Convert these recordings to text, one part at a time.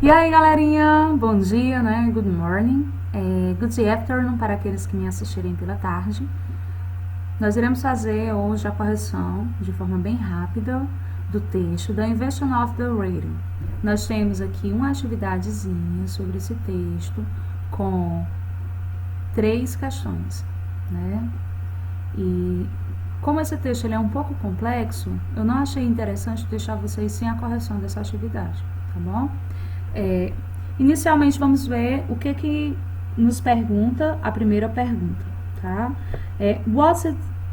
E aí, galerinha, bom dia, né? Good morning, good afternoon para aqueles que me assistirem pela tarde. Nós iremos fazer hoje a correção de forma bem rápida do texto The Invention of the Radio. Nós temos aqui uma atividadezinha sobre esse texto com 3 questões, né? E como esse texto ele é um pouco complexo, eu não achei interessante deixar vocês sem a correção dessa atividade, tá bom? Inicialmente vamos ver o que nos pergunta a primeira pergunta, tá?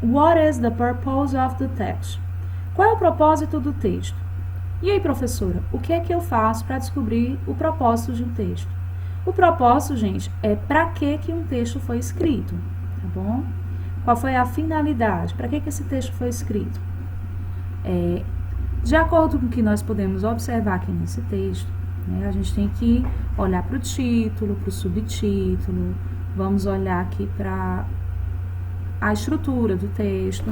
What is the purpose of the text? Qual é o propósito do texto? E aí, professora, o que é que eu faço para descobrir o propósito de um texto? O propósito, gente, é para que um texto foi escrito, tá bom? Qual foi a finalidade? Para que esse texto foi escrito? De acordo com o que nós podemos observar aqui nesse texto, né, a gente tem que olhar para o título, para o subtítulo, vamos olhar aqui para a estrutura do texto.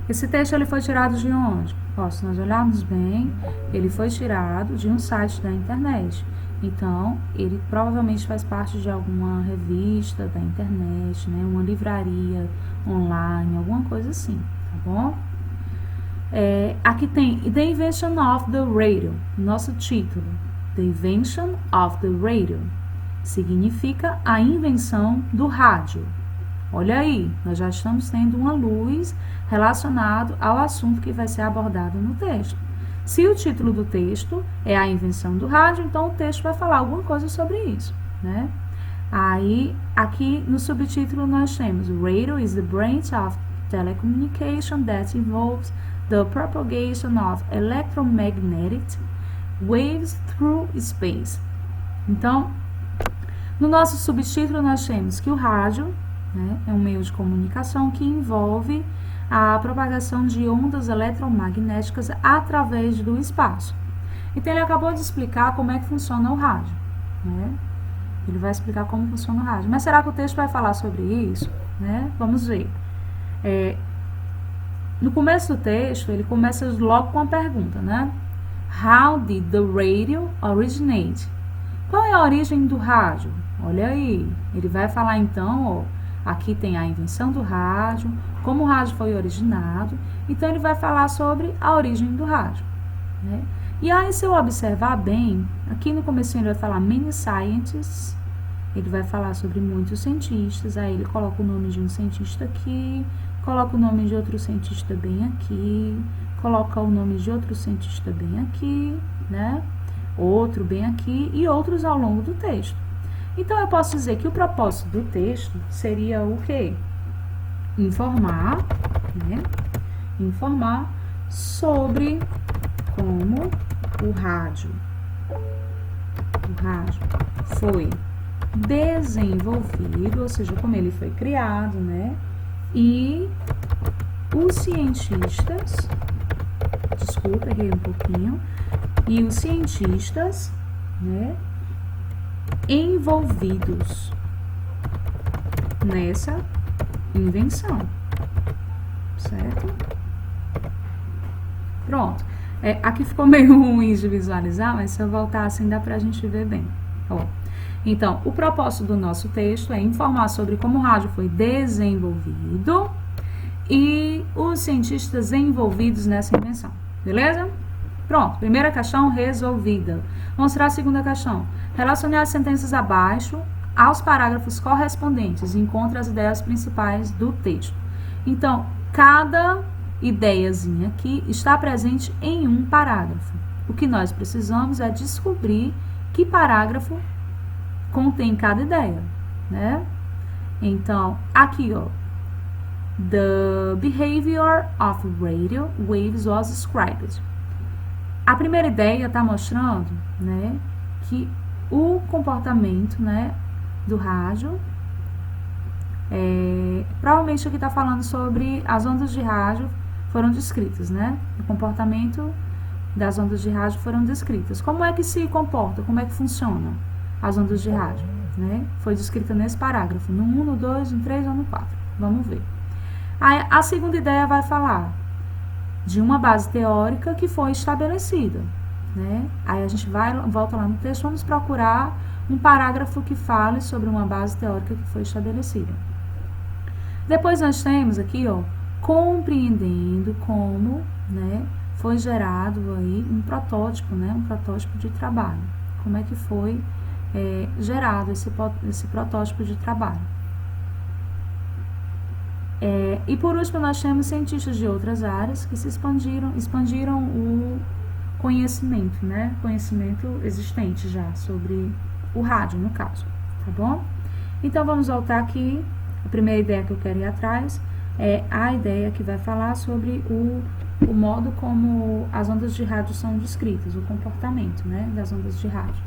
Esse texto ele foi tirado de onde? Se nós olharmos bem, ele foi tirado de um site da internet. Então, ele provavelmente faz parte de alguma revista da internet, né, uma livraria online, alguma coisa assim, tá bom? Aqui tem The Invention of the Radio, nosso título. The Invention of the Radio significa a invenção do rádio. Olha aí, nós já estamos tendo uma luz relacionado ao assunto que vai ser abordado no texto. Se o título do texto é a invenção do rádio, então o texto vai falar alguma coisa sobre isso, né? Aí, aqui no subtítulo nós temos Radio is the branch of telecommunication that involves the propagation of electromagnetic waves through space. Então, no nosso subtítulo nós temos que o rádio, né, é um meio de comunicação que envolve a propagação de ondas eletromagnéticas através do espaço. Então, ele acabou de explicar como é que funciona o rádio, né? Ele vai explicar como funciona o rádio. Mas será que o texto vai falar sobre isso? Né? Vamos ver. No começo do texto, ele começa logo com a pergunta, né? How did the radio originate? Qual é a origem do rádio? Olha aí, ele vai falar então, aqui tem a invenção do rádio, como o rádio foi originado, então ele vai falar sobre a origem do rádio, né? E aí, se eu observar bem, aqui no começo ele vai falar many scientists, ele vai falar sobre muitos cientistas, aí ele coloca o nome de um cientista aqui, coloca o nome de outro cientista bem aqui, coloca o nome de outro cientista bem aqui, né? Outro bem aqui e outros ao longo do texto. Então, eu posso dizer que o propósito do texto seria o quê? Informar, né? Informar sobre como o rádio foi desenvolvido, ou seja, como ele foi criado, né? E os cientistas, errei um pouquinho, e os cientistas, né, envolvidos nessa invenção, certo? Pronto. Aqui ficou meio ruim de visualizar, mas se eu voltar assim dá pra gente ver bem. Então, o propósito do nosso texto é informar sobre como o rádio foi desenvolvido e os cientistas envolvidos nessa invenção. Beleza? Pronto, primeira questão resolvida. Vamos para a segunda questão. Relacione as sentenças abaixo aos parágrafos correspondentes e encontre as ideias principais do texto. Então, cada ideiazinha aqui está presente em um parágrafo. O que nós precisamos é descobrir que parágrafo contém cada ideia, né? Então, aqui, The behavior of radio waves was described. A primeira ideia está mostrando, né, que o comportamento, né, do rádio, provavelmente aqui está falando sobre as ondas de rádio foram descritas, né? O comportamento das ondas de rádio foram descritas. Como é que se comporta? Como é que funciona as ondas de rádio? Né? Foi descrita nesse parágrafo, no 1, no 2, no 3 ou no 4. Vamos ver. A segunda ideia vai falar de uma base teórica que foi estabelecida. né? Aí a gente volta lá no texto, vamos procurar um parágrafo que fale sobre uma base teórica que foi estabelecida. Depois nós temos aqui, ó, compreendendo como, né, foi gerado aí um protótipo, né, um protótipo de trabalho. Como é que foi gerado esse protótipo de trabalho. E por último, nós temos cientistas de outras áreas que se expandiram o conhecimento, né? Conhecimento existente já sobre o rádio, no caso, tá bom? Então, vamos voltar aqui. A primeira ideia que eu quero ir atrás é a ideia que vai falar sobre o modo como as ondas de rádio são descritas, o comportamento, né, das ondas de rádio.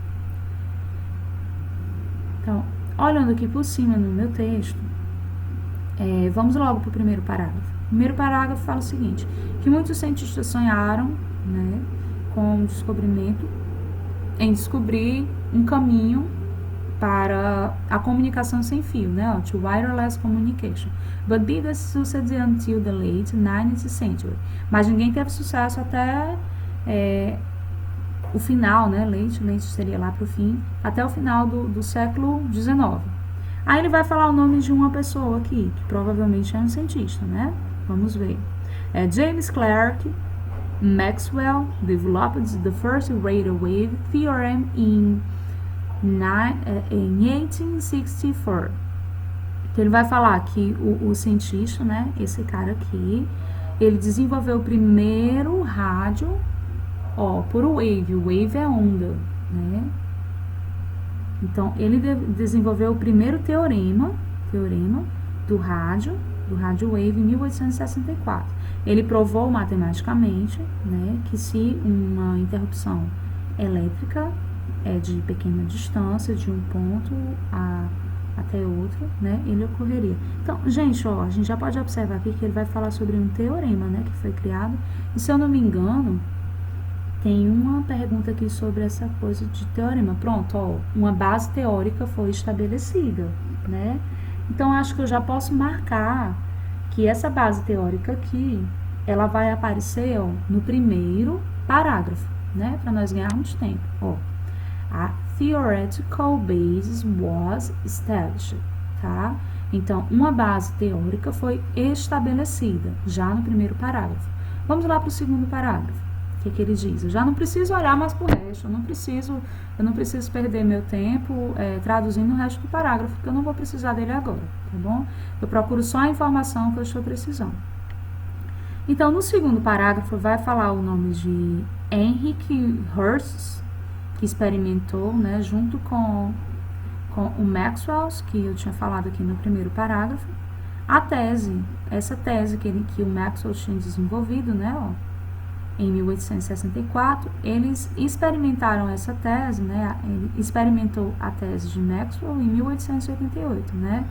Então, olhando aqui por cima no meu texto, vamos logo para o primeiro parágrafo. O primeiro parágrafo fala o seguinte, que muitos cientistas sonharam, né, com o descobrimento, em descobrir um caminho para a comunicação sem fio, né, to wireless communication. But didn't succeed until the late 19th century. Mas ninguém teve sucesso até o final, né, late seria lá para o fim, até o final do século XIX. Aí ele vai falar o nome de uma pessoa aqui, que provavelmente é um cientista, né? Vamos ver. James Clerk Maxwell developed the first radio wave theorem in 1864. Então ele vai falar que o cientista, né, esse cara aqui, ele desenvolveu o primeiro rádio, por wave. O wave é onda, né? Então, ele desenvolveu o primeiro teorema do rádio wave em 1864. Ele provou matematicamente, né, que se uma interrupção elétrica é de pequena distância, de um ponto até outro, né, ele ocorreria. Então, gente, a gente já pode observar aqui que ele vai falar sobre um teorema, né, que foi criado. E se eu não me engano, tem uma pergunta aqui sobre essa coisa de teorema. Pronto, uma base teórica foi estabelecida, né? Então, acho que eu já posso marcar que essa base teórica aqui, ela vai aparecer, no primeiro parágrafo, né? Para nós ganharmos tempo, A theoretical basis was established, tá? Então, uma base teórica foi estabelecida, já no primeiro parágrafo. Vamos lá para o segundo parágrafo. O que ele diz? Eu já não preciso olhar mais para o resto, eu não preciso perder meu tempo traduzindo o resto do parágrafo, porque eu não vou precisar dele agora, tá bom? Eu procuro só a informação que eu estou precisando. Então, no segundo parágrafo, vai falar o nome de Henrik Hertz, que experimentou, né, junto com o Maxwell, que eu tinha falado aqui no primeiro parágrafo, essa tese que o Maxwell tinha desenvolvido, né, em 1864, eles experimentaram essa tese, né? Ele experimentou a tese de Maxwell em 1888, né?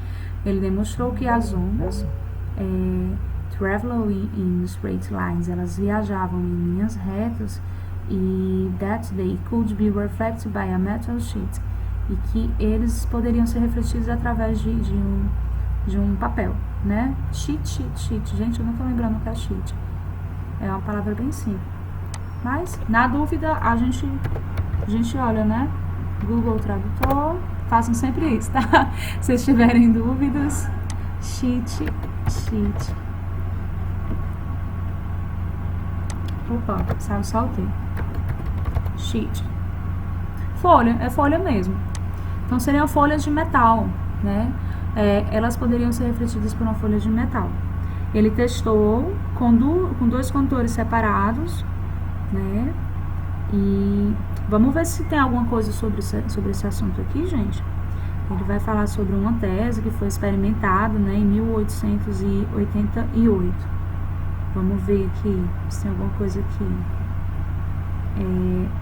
Ele demonstrou que as ondas traveling in straight lines, elas viajavam em linhas retas e that they could be reflected by a metal sheet, e que eles poderiam ser refletidos através de um papel, né? Sheet. Gente, eu não tô lembrando o que é sheet. É uma palavra bem simples. Mas, na dúvida, a gente olha, né? Google Tradutor. Façam sempre isso, tá? Se vocês tiverem dúvidas. Sheet. Opa, saltei. Sheet. Folha, é folha mesmo. Então, seriam folhas de metal, né? Elas poderiam ser refletidas por uma folha de metal. Ele testou com dois condutores separados, né? E vamos ver se tem alguma coisa sobre esse assunto aqui, gente. Ele vai falar sobre uma tese que foi experimentada, né, em 1888. Vamos ver aqui se tem alguma coisa aqui.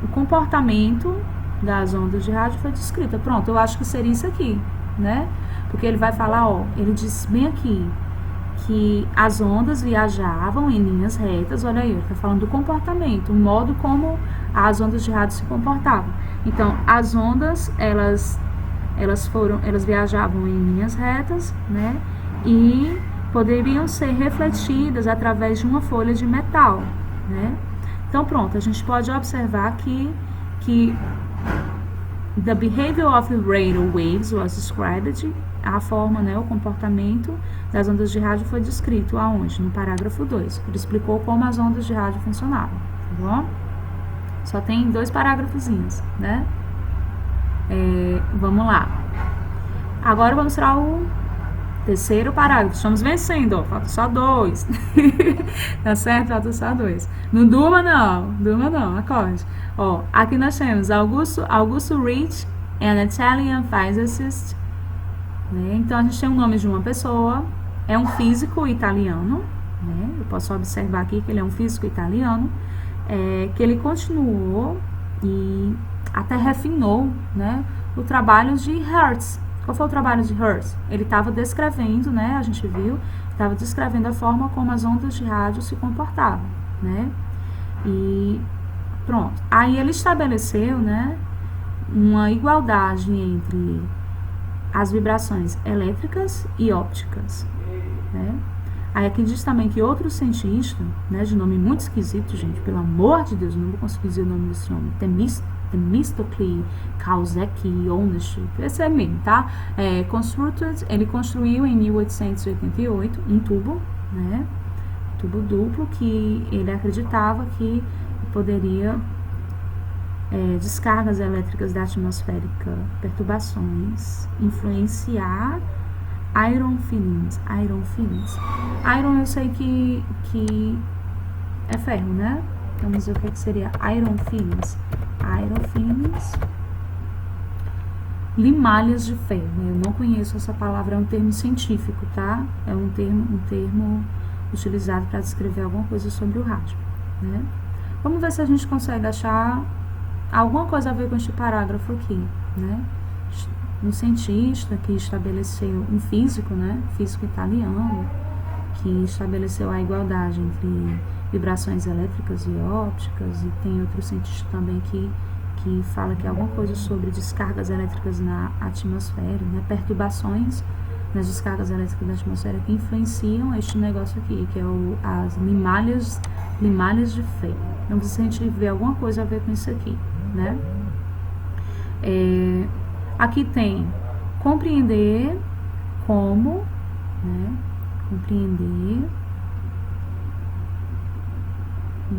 O comportamento das ondas de rádio foi descrito. Pronto, eu acho que seria isso aqui, né? Porque ele vai falar, ele diz bem aqui que as ondas viajavam em linhas retas. Olha aí, ele está falando do comportamento, o modo como as ondas de rádio se comportavam. Então, as ondas, elas viajavam em linhas retas, né? E poderiam ser refletidas através de uma folha de metal, né? Então, pronto, a gente pode observar que the behavior of the radio waves was described, a forma, né, o comportamento das ondas de rádio foi descrito aonde? No parágrafo 2. Ele explicou como as ondas de rádio funcionavam, tá bom? Só tem 2 parágrafozinhos, né? Vamos lá. Agora vamos para o terceiro parágrafo. Estamos vencendo, ó. Falta só 2. Tá certo? Falta só 2. Não durma não, acorde. Ó, aqui nós temos Augusto Ricci, an Italian physicist. Né? Então, a gente tem o nome de uma pessoa, é um físico italiano, né? Eu posso observar aqui que ele é um físico italiano, que ele continuou e até refinou, né, o trabalho de Hertz. Qual foi o trabalho de Hertz? Ele estava descrevendo, né, a gente viu, estava descrevendo a forma como as ondas de rádio se comportavam, né? E pronto. Aí ele estabeleceu, né, uma igualdade entre as vibrações elétricas e ópticas, né? Aí aqui diz também que outro cientista, né, de nome muito esquisito, gente, pelo amor de Deus, não vou conseguir dizer o nome desse homem, Themistocles Kautsky Ownership, esse é mesmo, tá? Ele construiu em 1888 um tubo, né, tubo duplo, que ele acreditava que poderia descargas elétricas da atmosférica, perturbações, influenciar iron filings. Iron eu sei que é ferro, né? Vamos ver o que seria iron filings. Limalhas de ferro. Eu não conheço essa palavra, é um termo científico, tá? É um termo utilizado para descrever alguma coisa sobre o rádio, né? Vamos ver se a gente consegue achar alguma coisa a ver com este parágrafo aqui, né? Um cientista que estabeleceu, um físico, né? Físico italiano, que estabeleceu a igualdade entre vibrações elétricas e ópticas, e tem outro cientista também que fala que alguma coisa sobre descargas elétricas na atmosfera, né? Perturbações nas descargas elétricas da atmosfera que influenciam este negócio aqui, que é as limalhas de ferro. Então, se a gente vê alguma coisa a ver com isso aqui, né? Aqui tem compreender como, né? Compreender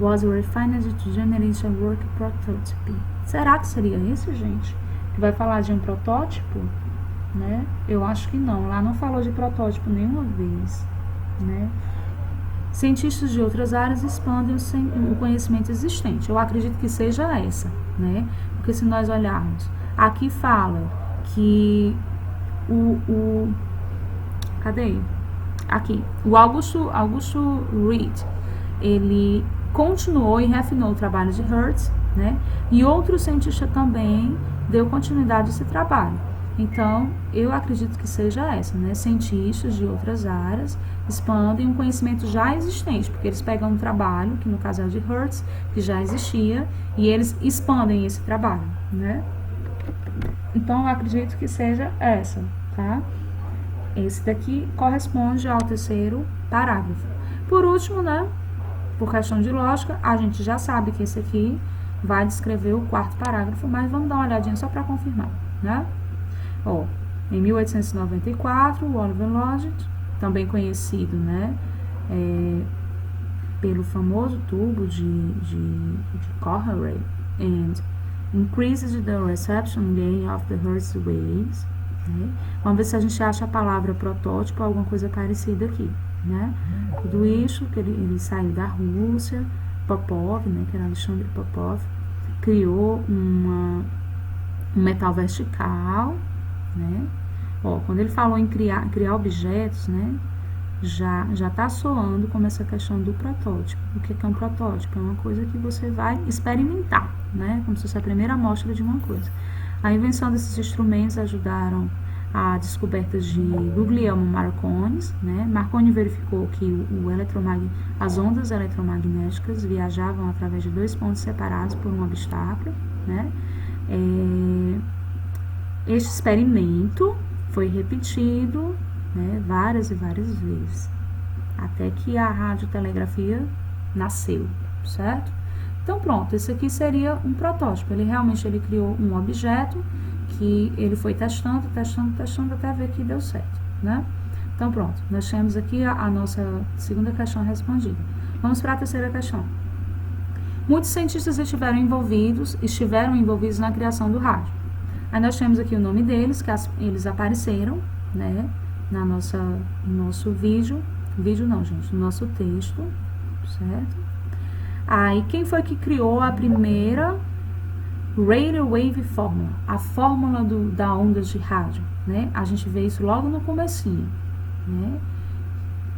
was refined to generate a work prototype. Será que seria esse, gente? Que vai falar de um protótipo, né? Eu acho que não. Lá não falou de protótipo nenhuma vez, né? Cientistas de outras áreas expandem o conhecimento existente. Eu acredito que seja essa, né? Porque se nós olharmos, aqui fala que cadê? Aqui, o Augusto Ricci, ele continuou e refinou o trabalho de Hertz, né? E outro cientista também deu continuidade a esse trabalho. Então, eu acredito que seja essa, né? Cientistas de outras áreas expandem um conhecimento já existente, porque eles pegam um trabalho, que no caso é o de Hertz, que já existia, e eles expandem esse trabalho, né? Então, eu acredito que seja essa, tá? Esse daqui corresponde ao terceiro parágrafo. Por último, né? Por questão de lógica, a gente já sabe que esse aqui vai descrever o quarto parágrafo, mas vamos dar uma olhadinha só para confirmar, né? Ó, em 1894, o Oliver Lodge, também conhecido, né, pelo famoso tubo de Cochrane, and increases the reception gain of the Hertz waves, né? Vamos ver se a gente acha a palavra protótipo ou alguma coisa parecida aqui, né? Tudo isso que ele saiu da Rússia, Popov, né, que era Alexandre Popov, criou um metal vertical, né? Ó, quando ele falou em criar objetos, né, já tá soando como essa questão do protótipo. O que é um protótipo? É uma coisa que você vai experimentar, né, como se fosse a primeira amostra de uma coisa. A invenção desses instrumentos ajudaram a descoberta de Guglielmo Marconi, né? Marconi verificou que as ondas eletromagnéticas viajavam através de 2 pontos separados por um obstáculo, né? Este experimento foi repetido, né, várias e várias vezes, até que a radiotelegrafia nasceu, certo? Então, pronto, esse aqui seria um protótipo. Ele realmente criou um objeto que ele foi testando até ver que deu certo, né? Então, pronto, nós temos aqui a nossa segunda questão respondida. Vamos para a terceira questão. Muitos cientistas estiveram envolvidos na criação do rádio. Aí nós temos aqui o nome deles, que eles apareceram, né, no nosso vídeo não, gente, no nosso texto, certo? Aí, quem foi que criou a primeira Radio Wave Formula? A fórmula da ondas de rádio, né? A gente vê isso logo no comecinho, né?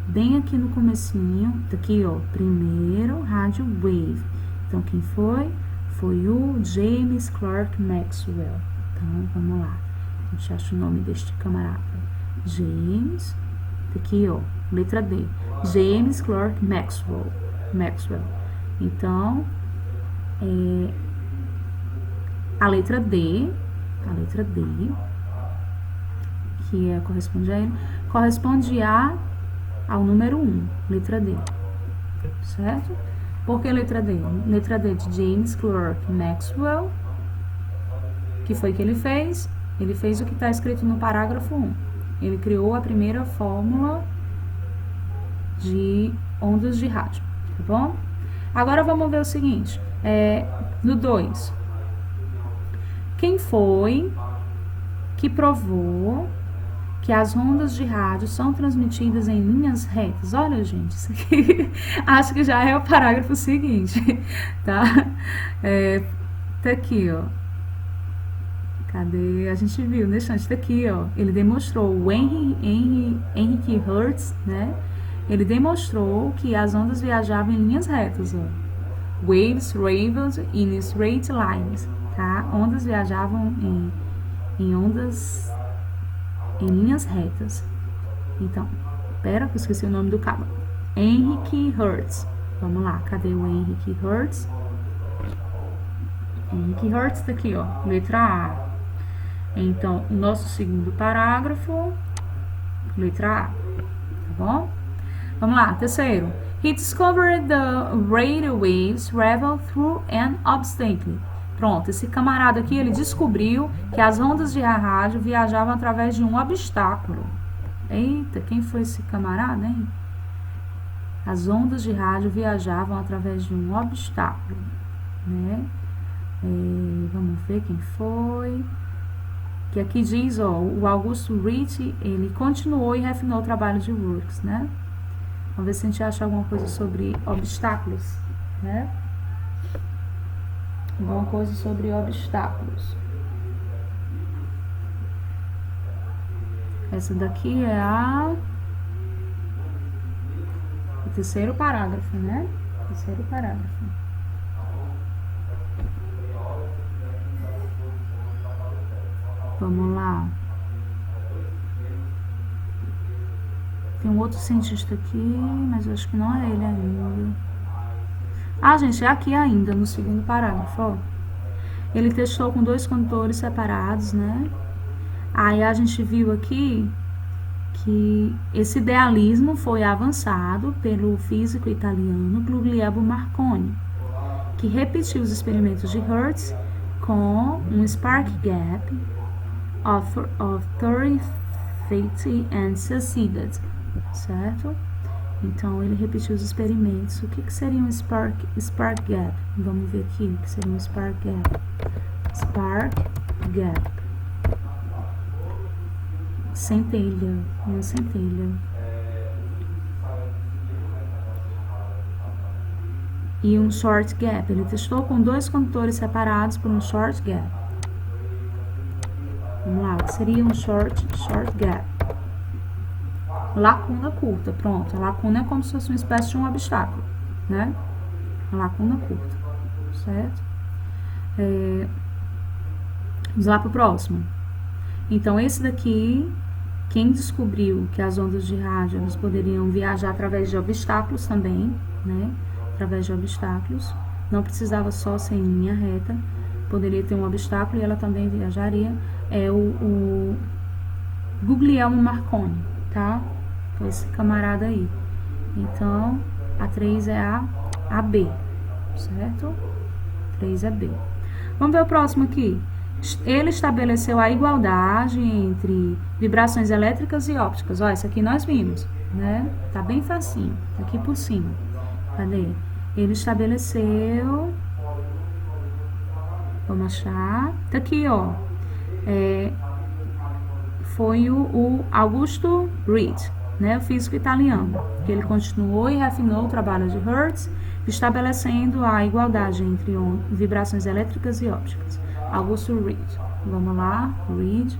Bem aqui no comecinho, aqui, ó, primeiro Radio Wave. Então, quem foi? Foi o James Clerk Maxwell. Então, vamos lá. A gente acha o nome deste camarada. James, aqui, ó, letra D. James Clerk Maxwell. Então, a letra D, que corresponde a ele, corresponde ao número 1, letra D, certo? Por que letra D? Letra D de James Clerk Maxwell. Que foi que ele fez? Ele fez o que está escrito no parágrafo 1. Ele criou a primeira fórmula de ondas de rádio, tá bom? Agora vamos ver o seguinte, no 2. Quem foi que provou que as ondas de rádio são transmitidas em linhas retas? Olha, gente, isso aqui acho que já é o parágrafo seguinte, tá? Tá aqui, ó. Cadê? A gente viu, né, gente? Tá aqui, ó. Ele demonstrou, o Henry Hertz, né? Ele demonstrou que as ondas viajavam em linhas retas, ó. Waves traveled in straight lines, tá? Ondas viajavam em ondas em linhas retas. Então, pera que eu esqueci o nome do cabo. Henry Hertz. Vamos lá, cadê o Henry Hertz? Henry Hertz tá aqui, ó, letra A. Então, o nosso segundo parágrafo, letra A, tá bom? Vamos lá, terceiro. He discovered the radio waves travel through an obstacle. Pronto, esse camarada aqui, ele descobriu que as ondas de rádio viajavam através de um obstáculo. Eita, quem foi esse camarada, hein? As ondas de rádio viajavam através de um obstáculo, né? Vamos ver quem foi. Que aqui diz, ó, o Augusto Ritchie, ele continuou e refinou o trabalho de Works, né? Vamos ver se a gente acha alguma coisa sobre obstáculos, né? Alguma coisa sobre obstáculos. Essa daqui é o terceiro parágrafo, né? Terceiro parágrafo. Vamos lá. Tem um outro cientista aqui, mas eu acho que não é ele ainda. Ah, gente, é aqui ainda, no segundo parágrafo, ó. Ele testou com 2 condutores separados, né? Aí a gente viu aqui que esse idealismo foi avançado pelo físico italiano Guglielmo Marconi, que repetiu os experimentos de Hertz com um spark gap of 30 feet and succeeded, certo? Então, ele repetiu os experimentos. O que seria um spark gap? Vamos ver aqui o que seria um spark gap. Spark gap. Centelha, uma centelha. E um short gap. Ele testou com 2 condutores separados por um short gap. Vamos lá, o que seria um short gap? Lacuna curta, pronto. A lacuna é como se fosse uma espécie de um obstáculo, né? A lacuna curta, certo? Vamos lá pro próximo. Então, esse daqui, quem descobriu que as ondas de rádio elas poderiam viajar através de obstáculos também, né? Através de obstáculos, não precisava só ser em linha reta, poderia ter um obstáculo e ela também viajaria. É o Guglielmo Marconi, tá? Foi esse camarada aí. Então, a 3 é a B, certo? 3 é B. Vamos ver o próximo aqui. Ele estabeleceu a igualdade entre vibrações elétricas e ópticas. Ó, isso aqui nós vimos, né? Tá bem facinho, tá aqui por cima. Cadê? Ele estabeleceu... Vamos achar. Tá aqui, ó. Foi o Augusto Reid, né? O físico italiano. Que ele continuou e refinou o trabalho de Hertz, estabelecendo a igualdade entre vibrações elétricas e ópticas. Augusto Reid. Vamos lá, Reid.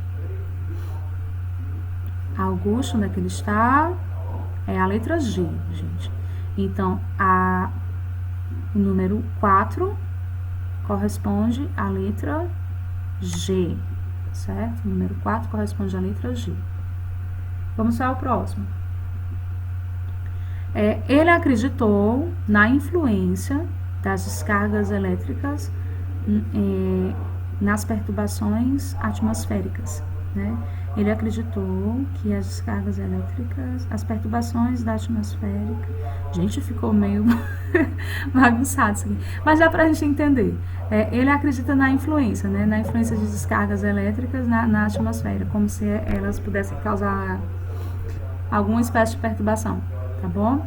Augusto, onde é que ele está? É a letra G, gente. Então, o número 4 corresponde à letra G, certo? O número 4 corresponde à letra G. Vamos para o próximo. Ele acreditou na influência das descargas elétricas nas perturbações atmosféricas, né? Ele acreditou que as descargas elétricas, as perturbações da atmosfera... Gente, ficou meio bagunçado isso aqui. Mas dá pra gente entender. Ele acredita na influência, né? Na influência de descargas elétricas na atmosfera, como se elas pudessem causar alguma espécie de perturbação, tá bom?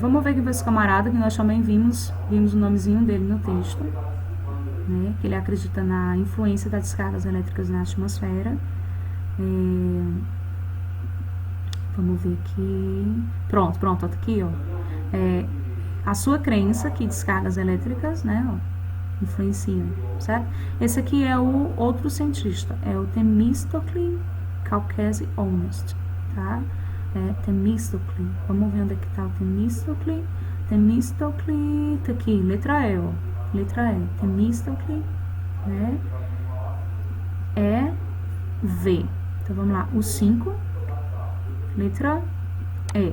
Vamos ver aqui para esse camarada, que nós também vimos o nomezinho dele no texto, né? Que ele acredita na influência das descargas elétricas na atmosfera. Vamos ver aqui. Pronto, tá aqui, ó. A sua crença que descargas elétricas, né, ó, influenciam, certo? Esse aqui é o outro cientista, é o Themistocles Cauchy Honest, tá? Themistocles. Vamos ver onde é que tá o Themistocles. Themistocles, tá aqui, letra E, ó. Letra E. Themistocles, né? V. Então, vamos lá. O 5, letra E,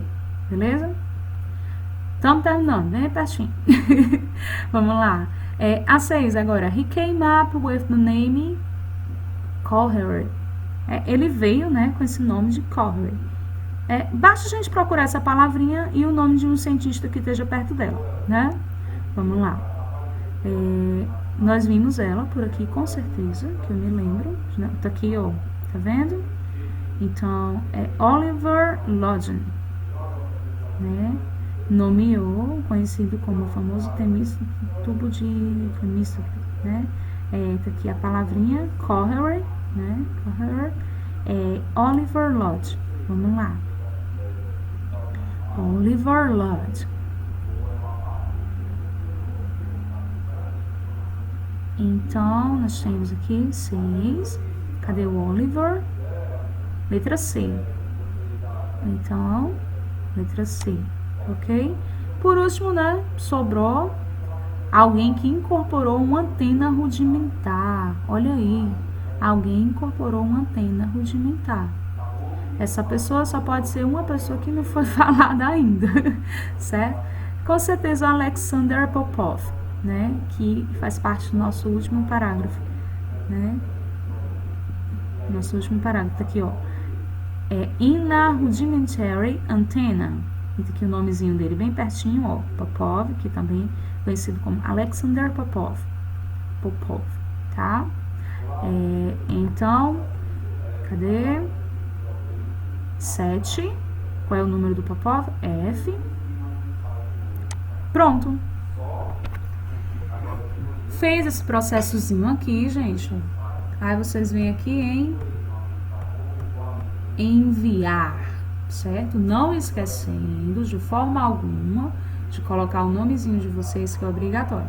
beleza? Estamos terminando, bem pertinho. Vamos lá. A 6 agora. He came up with the name Cauchy. Ele veio, né, com esse nome de Cauchy. Basta a gente procurar essa palavrinha e o nome de um cientista que esteja perto dela, né? Vamos lá. Nós vimos ela por aqui, com certeza, que eu me lembro. Tá aqui, ó. Tá vendo? Então, Oliver Lodgen, né? Nomeou, conhecido como o famoso tubo de Themistocles, né? Tá aqui a palavrinha Cauchy, né? Cauchy, Oliver Lodge. Vamos lá. Oliver Lodge. Então, nós temos aqui 6. Cadê o Oliver? Letra C. Então, letra C, ok? Por último, né, sobrou alguém que incorporou uma antena rudimentar. Olha aí, alguém incorporou uma antena rudimentar. Essa pessoa só pode ser uma pessoa que não foi falada ainda, certo? Com certeza, Alexander Popov, né, que faz parte do nosso último parágrafo, né? Nosso último parágrafo, tá aqui, ó. In a rudimentary antenna. E tá aqui o nomezinho dele bem pertinho, ó. Popov, que também é conhecido como Alexander Popov. Popov, tá? Então, cadê? 7. Qual é o número do Popov? F. Pronto. Fez esse processozinho aqui, gente. Aí vocês vêm aqui em enviar, certo? Não esquecendo de forma alguma de colocar o nomezinho de vocês, que é obrigatório.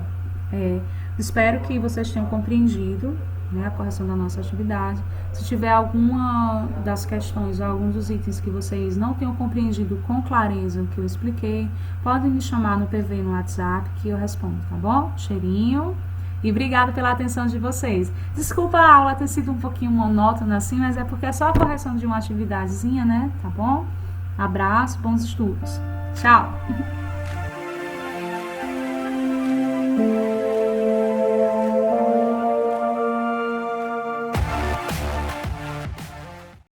Espero que vocês tenham compreendido, né, a correção da nossa atividade. Se tiver alguma das questões ou algum dos itens que vocês não tenham compreendido com clareza o que eu expliquei, podem me chamar no PV no WhatsApp que eu respondo, tá bom? Cheirinho. E obrigada pela atenção de vocês. Desculpa a aula ter sido um pouquinho monótona assim, mas é porque é só a correção de uma atividadezinha, né? Tá bom? Abraço, bons estudos. Tchau!